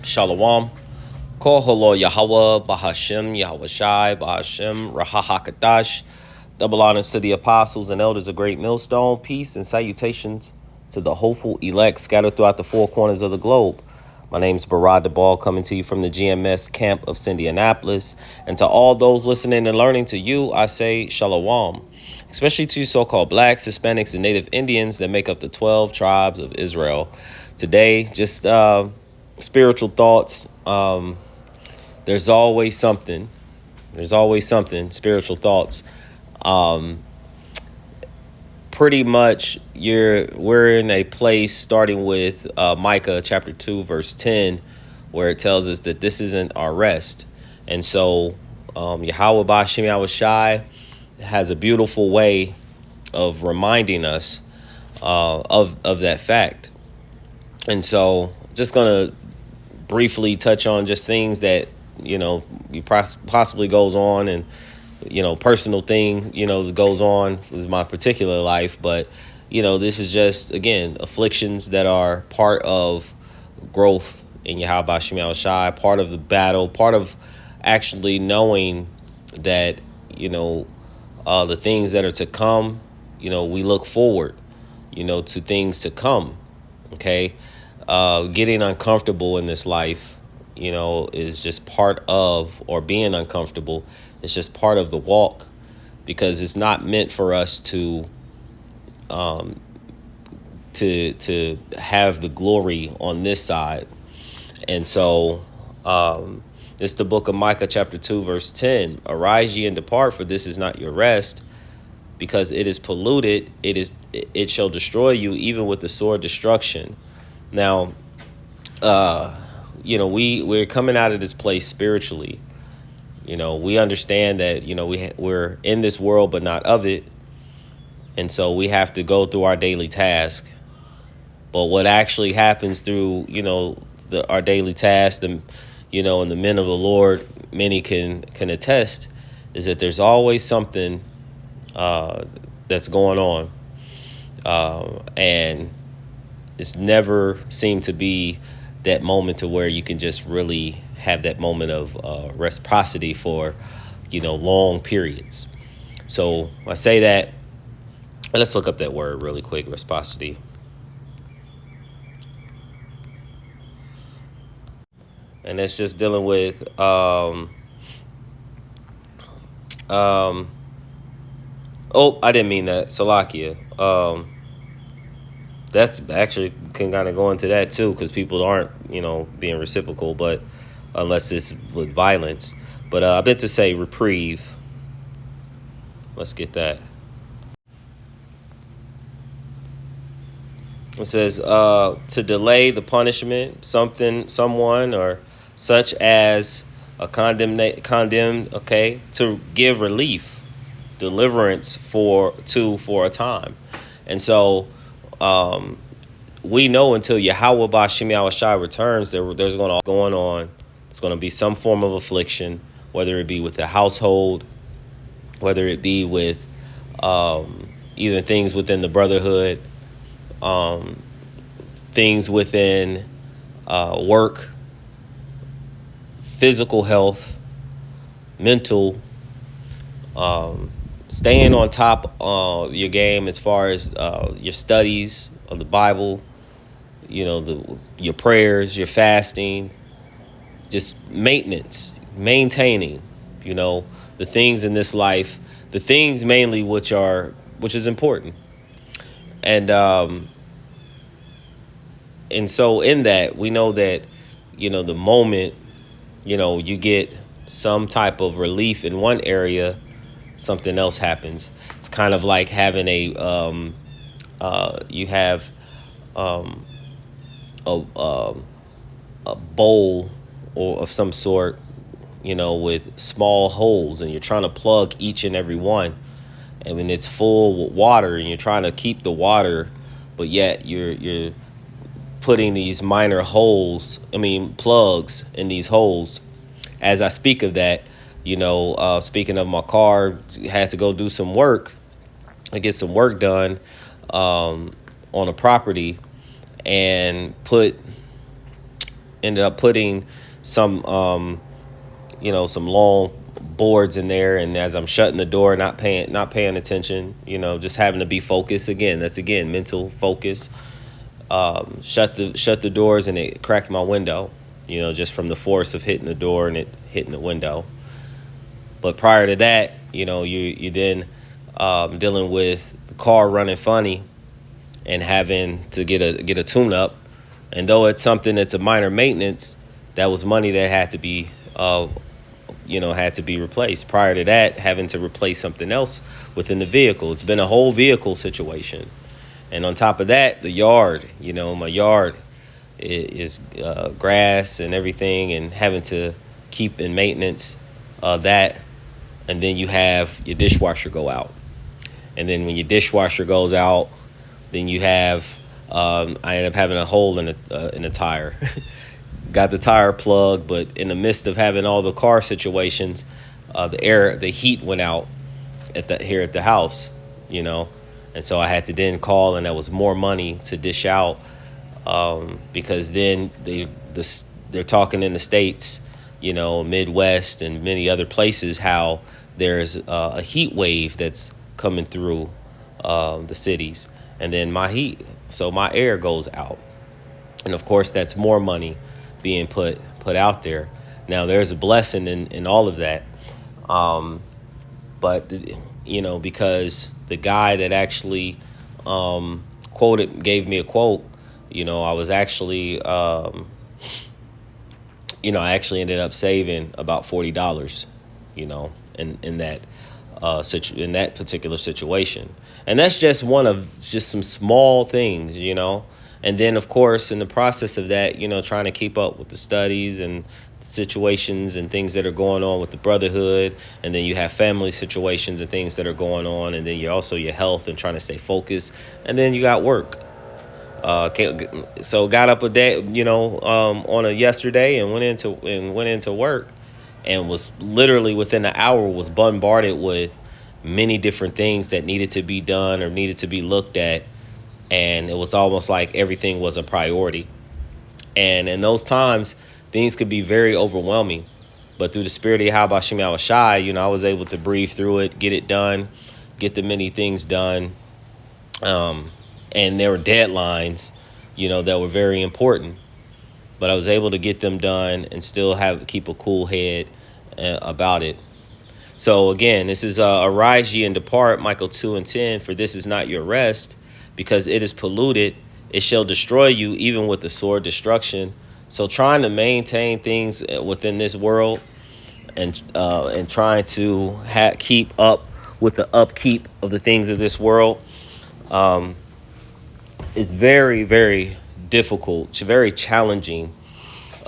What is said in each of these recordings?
Shalom. Kol holo Yahweh, Bahashem, Yahweh Shai, Bahashem, Rahahakadash. Double honors to the apostles and elders of Great Millstone. Peace and salutations to the hopeful elect scattered throughout the four corners of the globe. My name is Barad Debal, coming to you from the GMS camp of Indianapolis. And to all those listening and learning, to you, I say Shalom. Especially to you so-called blacks, Hispanics, and Native Indians that make up the 12 tribes of Israel. Today, just spiritual thoughts. There's always something. Spiritual thoughts. Pretty much, we're in a place starting with Micah chapter 2, verse 10, where it tells us that this isn't our rest. And so Yahweh Ba'Shem Yahweh Shai has a beautiful way of reminding us of that fact. And so just going to briefly touch on just things that, possibly goes on and, personal thing, that goes on with my particular life. But, this is just, again, afflictions that are part of growth in Yahweh Ba'Shem Yahweh Shai, part of the battle, part of actually knowing that, the things that are to come, we look forward, to things to come. Okay. Getting uncomfortable in this life, is just part of, or being uncomfortable is just part of the walk, because it's not meant for us to have the glory on this side. And so it's the book of Micah chapter 2 verse 10. Arise ye and depart, for this is not your rest, because it is polluted. It shall destroy you, even with the sword destruction. Now, we're coming out of this place spiritually. We understand that, we're in this world, but not of it. And so we have to go through our daily task. But what actually happens through, our daily task, and the men of the Lord, many can attest, is that there's always something that's going on. And it's never seemed to be that moment to where you can just really have that moment of reciprocity for, long periods. So I say that. Let's look up that word really quick, reciprocity. And that's just dealing with I didn't mean that. Salakia. That's actually can kind of go into that too, because people aren't, being reciprocal, but unless it's with violence. But I meant to say reprieve. Let's get that. It says to delay the punishment, someone, or such as a condemned, okay, to give relief, deliverance for a time. And so we know until Yahweh Ba'Shem Yahweh Shai returns, there's going on. It's going to be some form of affliction, whether it be with the household, whether it be with even things within the brotherhood, things within work, physical health, mental, staying on top of your game as far as your studies of the Bible, your prayers, your fasting, just maintaining, the things in this life, the things mainly which is important. And so in that, we know that, the moment, you get some type of relief in one area, something else happens. It's kind of like having you have a bowl or of some sort, with small holes, and you're trying to plug each and every one. And when it's full with water, and you're trying to keep the water, but yet you're putting these minor plugs in these holes. As I speak of that, speaking of my car, had to go do some work and get some work done on a property, and put ended up putting some some long boards in there, and as I'm shutting the door, not paying attention, just having to be focused. Again, that's again mental focus. Shut the doors, and it cracked my window, just from the force of hitting the door and it hitting the window. But prior to that, you then dealing with the car running funny and having to get a tune up. And though it's something that's a minor maintenance, that was money that had to be replaced. Prior to that, having to replace something else within the vehicle. It's been a whole vehicle situation. And on top of that, the yard, my yard is grass and everything, and having to keep in maintenance that. And then you have your dishwasher go out. And then when your dishwasher goes out, then you have, I end up having a hole in the tire. Got the tire plug, but in the midst of having all the car situations, the heat went out here at the house, and so I had to then call, and that was more money to dish out, because then they're talking in the States, Midwest and many other places, how there's a heat wave that's coming through the cities, and then my air goes out, and of course that's more money being put out there. Now there's a blessing in all of that, but because the guy that actually gave me a quote, I was actually I actually ended up saving about $40, in that in that particular situation. And that's just one of just some small things, And then, of course, in the process of that, trying to keep up with the studies and situations and things that are going on with the brotherhood. And then you have family situations and things that are going on. And then you also your health and trying to stay focused. And then you got work. So got up a day, on a yesterday, and went into work, and was literally within an hour was bombarded with many different things that needed to be done or needed to be looked at. And it was almost like everything was a priority. And in those times, things could be very overwhelming. But through the spirit of Yahweh Shem Yahushai, I was able to breathe through it, get it done, get the many things done. And there were deadlines, that were very important. But I was able to get them done and still keep a cool head about it. So again, this is arise ye and depart, Michael 2:10. For this is not your rest, because it is polluted. It shall destroy you, even with the sword destruction. So trying to maintain things within this world, and trying to keep up with the upkeep of the things of this world, is very, very difficult. It's very challenging,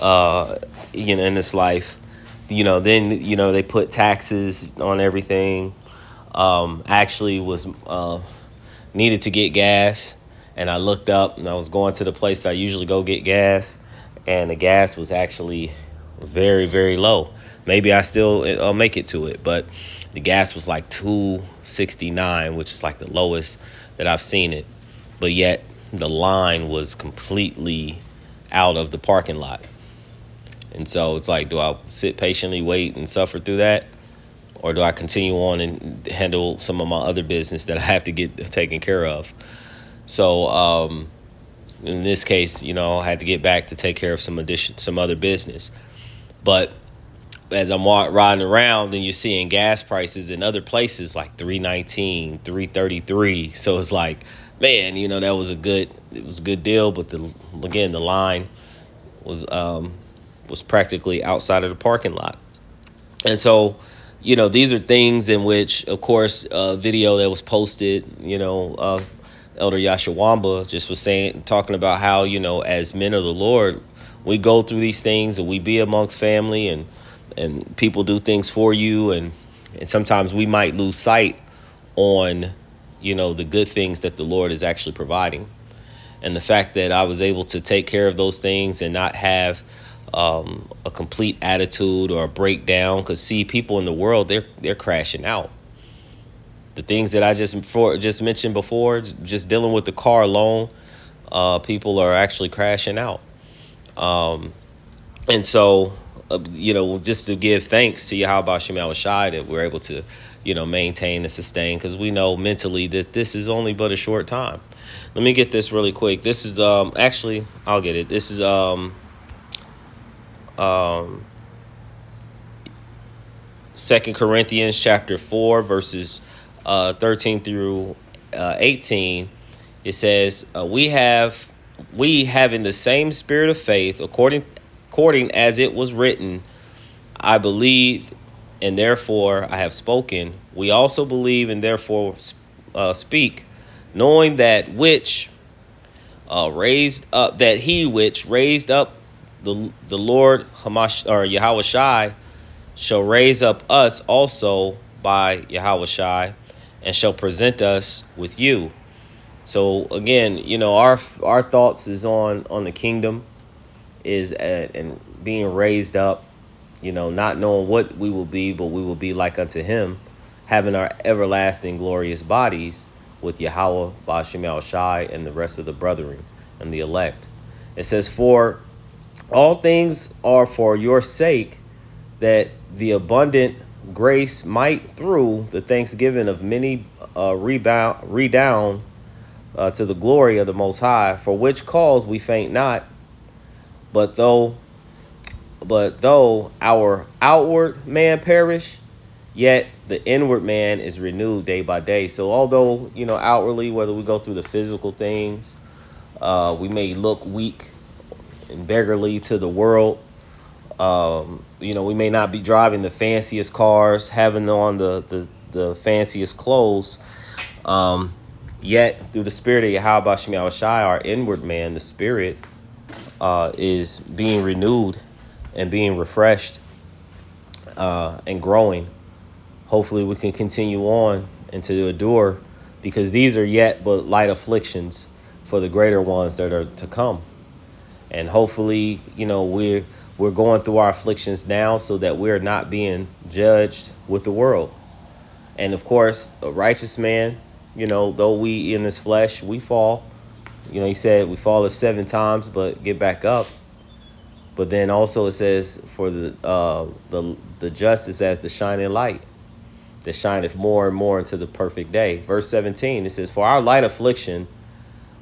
in this life. Then, they put taxes on everything. Actually was needed to get gas, and I looked up, and I was going to the place that I usually go get gas, and the gas was actually very, very low. Maybe I still make it to it, but the gas was like $2.69, which is like the lowest that I've seen it. But yet the line was completely out of the parking lot. And so it's like, do I sit patiently, wait, and suffer through that? Or do I continue on and handle some of my other business that I have to get taken care of? So in this case, I had to get back to take care of some other business. But as I'm riding around, then you're seeing gas prices in other places like $3.19, $3.33. So it's like, man, that was a good deal. But the line was practically outside of the parking lot. And so, these are things in which, of course, a video that was posted, Elder Yashawamba just was talking about how, as men of the Lord, we go through these things, and we be amongst family, and people do things for you. And sometimes we might lose sight on, the good things that the Lord is actually providing. And the fact that I was able to take care of those things and not have a complete attitude or a breakdown, because see, people in the world, they're crashing out. The things that I just mentioned before, just dealing with the car alone, people are actually crashing out. And so, just to give thanks to Yahweh Shema Shai that we're able to, maintain and sustain, because we know mentally that this is only but a short time. Let me get this really quick. This is actually I'll get it. This is um 2 Corinthians chapter 4 verses 13 through 18. It says, we having the same spirit of faith, according as it was written, I believe and therefore I have spoken. We also believe and therefore speak, knowing that which raised up that he which raised up the Lord Hamash or Yahweh Shai shall raise up us also by Yahweh Shai, and shall present us with you. So again, our thoughts is on the kingdom, is and being raised up, not knowing what we will be, but we will be like unto him, having our everlasting glorious bodies with Yahweh, Ba'ashem Yahweh Shai, and the rest of the brethren and the elect. It says, for all things are for your sake, that the abundant grace might through the thanksgiving of many redound to the glory of the Most High, for which cause we faint not, but though our outward man perish, yet the inward man is renewed day by day. So although, outwardly, whether we go through the physical things, we may look weak and beggarly to the world. We may not be driving the fanciest cars, having on the fanciest clothes. Yet through the spirit of Yahweh Shema Shai, our inward man, the spirit, is being renewed and being refreshed and growing. Hopefully we can continue on and to endure, because these are yet but light afflictions for the greater ones that are to come. And hopefully, we're going through our afflictions now so that we're not being judged with the world. And of course, a righteous man, though we in this flesh, we fall. He said we fall 7 times, but get back up. But then also it says, for the justice as the shining light that shineth more and more into the perfect day. Verse 17, it says, for our light affliction,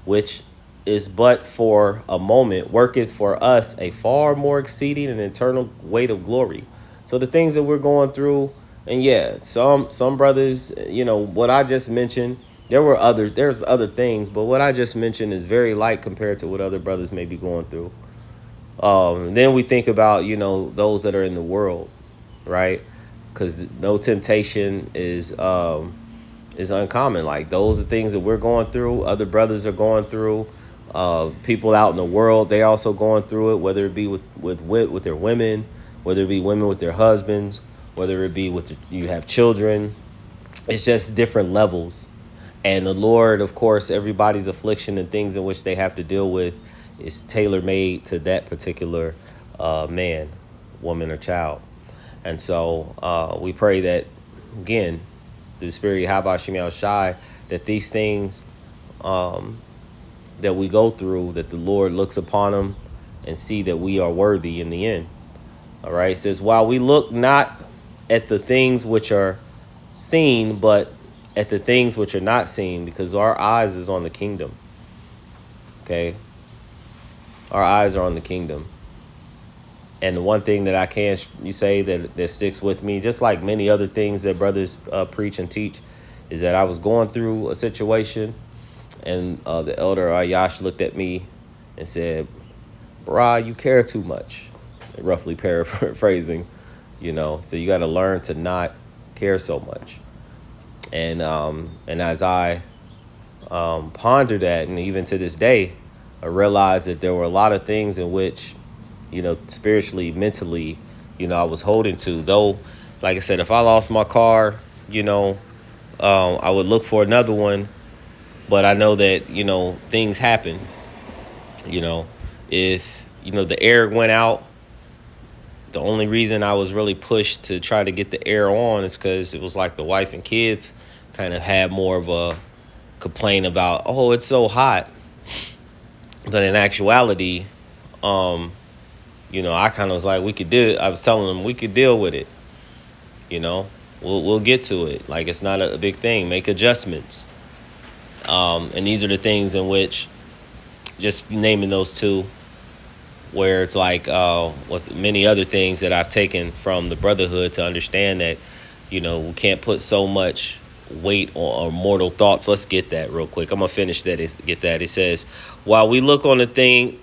which is but for a moment, worketh for us a far more exceeding and eternal weight of glory. So the things that we're going through, and some brothers, what I just mentioned, there's other things, but what I just mentioned is very light compared to what other brothers may be going through. Then we think about, those that are in the world, right? Because no temptation is uncommon. Like, those are things that we're going through, other brothers are going through. People out in the world, they also going through it, whether it be with their women, whether it be women with their husbands, whether it be you have children. It's just different levels. And the Lord, of course, everybody's affliction and things in which they have to deal with is tailor-made to that particular man, woman, or child. And so we pray that, again, through the spirit of Yahweh Shema Shai, that these things that we go through, that the Lord looks upon them and see that we are worthy in the end. All right. It says, while we look not at the things which are seen, but at the things which are not seen, because our eyes is on the kingdom. Okay. Our eyes are on the kingdom. And the one thing that I can say that sticks with me, just like many other things that brothers preach and teach, is that I was going through a situation, and the elder Ayash looked at me and said, "Brah, you care too much." Roughly paraphrasing, so you got to learn to not care so much. And as I ponder that, and even to this day, I realized that there were a lot of things in which, spiritually, mentally, I was holding to. Though, like I said, if I lost my car, I would look for another one. But I know that, things happen. If, the air went out, the only reason I was really pushed to try to get the air on is because it was like the wife and kids kind of had more of a complaint about, oh, it's so hot. But in actuality, I kind of was like, I was telling them we could deal with it. You know, we'll get to it. Like, it's not a big thing. Make adjustments. And these are the things in which, just naming those two, where it's like with many other things that I've taken from the brotherhood to understand that, we can't put so much weight on mortal thoughts. Let's get that real quick. I'm gonna finish that. Get that. It says, while we look on the thing,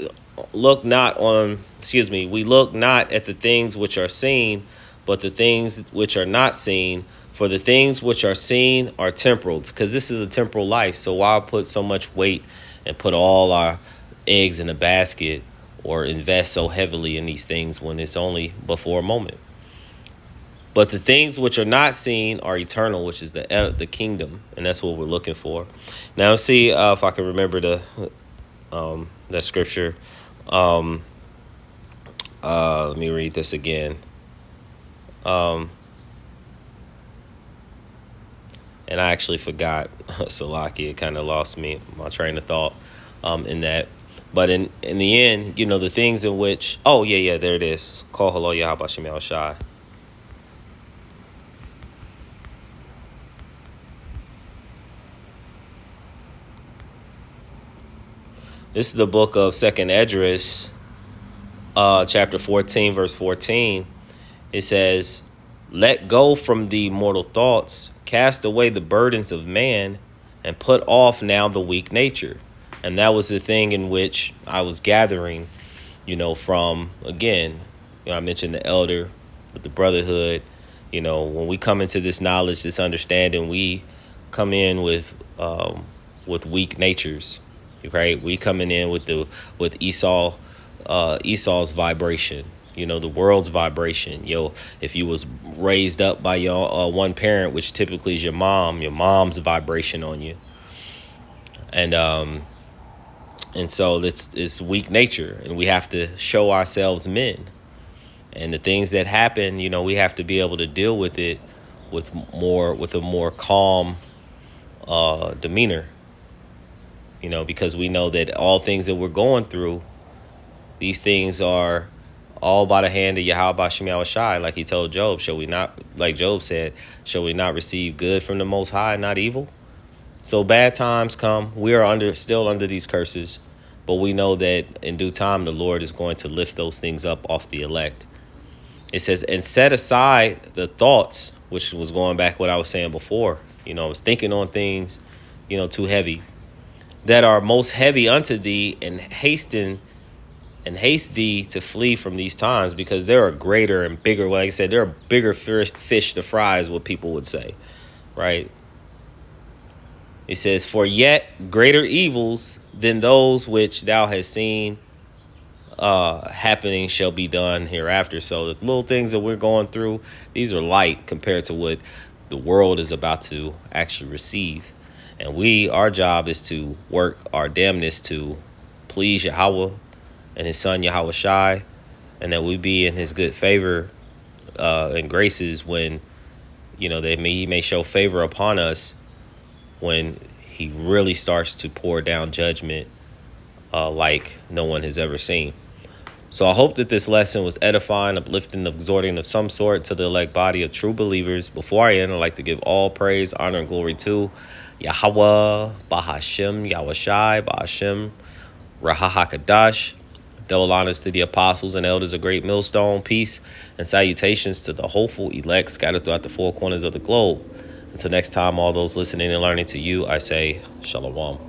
look not on. Excuse me. We look not at the things which are seen, but the things which are not seen. For the things which are seen are temporal, because this is a temporal life. So why put so much weight and put all our eggs in a basket, or invest so heavily in these things when it's only before a moment? But the things which are not seen are eternal, which is the kingdom, and that's what we're looking for. Now, see if I can remember that scripture. Let me read this again. And I actually forgot. Salaki, it kind of lost me, my train of thought in that. But in the end, the things in which, there it is. Call hello Yahweh Shem Shai. This is the book of Second Esdras, chapter 14, verse 14. It says, let go from the mortal thoughts, cast away the burdens of man, and put off now the weak nature. And that was the thing in which I was gathering, from, again, I mentioned the elder with the brotherhood. When we come into this knowledge, this understanding, we come in with weak natures, right? We coming in with Esau's vibration, the world's vibration. If you was raised up by your one parent, which typically is your mom's vibration on you. And so it's weak nature, and we have to show ourselves men. And the things that happen, we have to be able to deal with it with a more calm demeanor. Because we know that all things that we're going through, these things are all by the hand of Yahweh Shem Yahweh Shai, like he told Job. Shall we not, like Job said, shall we not receive good from the Most High, not evil? So bad times come. We are still under these curses, but we know that in due time the Lord is going to lift those things up off the elect. It says, and set aside the thoughts, which was going back what I was saying before. I was thinking on things, too heavy, that are most heavy unto thee, and haste thee to flee from these times, because there are greater and bigger, like I said, there are bigger fish to fry, is what people would say, right? It says, for yet greater evils than those which thou hast seen happening shall be done hereafter. So the little things that we're going through, these are light compared to what the world is about to actually receive. And our job is to work our damnness to please Yahweh and his son Yahweh Shai, and that we be in his good favor and graces when, he may show favor upon us when he really starts to pour down judgment like no one has ever seen. So I hope that this lesson was edifying, uplifting, exhorting of some sort to the elect body of true believers. Before I end, I'd like to give all praise, honor, and glory to Yahweh, Bahashem, Yahweh Shai, Bahashem, Rahahakadash. Double honors to the apostles and elders of Great Millstone. Peace and salutations to the hopeful elect scattered throughout the four corners of the globe. Until next time, all those listening and learning to you, I say Shalom.